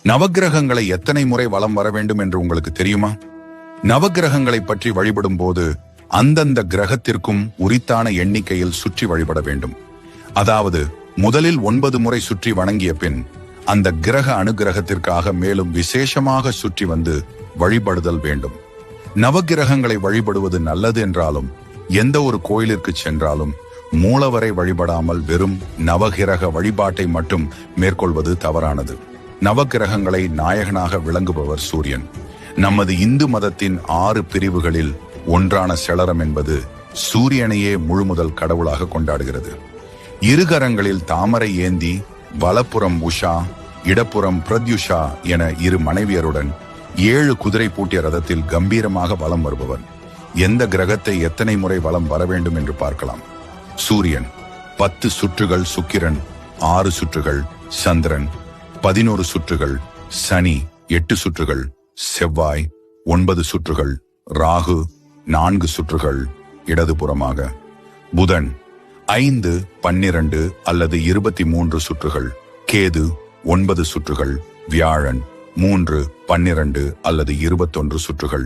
நவக்கிரகங்களை எத்தனை முறை வலம் வர வேண்டும் என்று உங்களுக்கு தெரியுமா? நவக்கிரகங்களை பற்றி வழிபடும் போது அந்தந்த கிரகத்திற்கும் உரித்தான எண்ணிக்கையில் சுற்றி வழிபட வேண்டும். அதாவது முதலில் 9 முறை சுற்றி வணங்கிய பின் அந்த கிரக அனுகிரகத்திற்காக மேலும் விசேஷமாக சுற்றி வந்து வழிபடுதல் வேண்டும். நவக்கிரகங்களை வழிபடுவது நல்லது என்றாலும் எந்த ஒரு கோயிலிற்கு சென்றாலும் மூலவரை வழிபடாமல் வெறும் நவகிரக வழிபாட்டை மட்டும் மேற்கொள்வது தவறானது. நவக்கிரகங்களை நாயகனாக விளங்குபவர் சூரியன். நமது இந்து மதத்தின் 6 பிரிவுகளில் ஒன்றான செளரம் என்பது சூரியனையே முழுமுதல் கடவுளாக கொண்டாடுகிறது. இருகரங்களில் தாமரை ஏந்தி வலப்புறம் உஷா, இடப்புறம் பிரத்யுஷா என 2 மனைவியருடன் 7 குதிரை பூட்டிய ரதத்தில் கம்பீரமாக வலம் வருபவர். எந்த கிரகத்தை எத்தனை முறை வலம் வர வேண்டும் என்று பார்க்கலாம். சூரியன் 10 சுற்றுகள், சுக்கிரன் 6 சுற்றுகள், சந்திரன் 11 சுற்றுகள், சனி 8 சுற்றுகள், செவ்வாய் 9 சுற்றுகள், ராகு 4 சுற்றுகள் இடதுபுறமாக, புதன் 5, 12 அல்லது 23 சுற்றுகள், கேது 9 சுற்றுகள், வியாழன் 3, 12 அல்லது 21 சுற்றுகள்.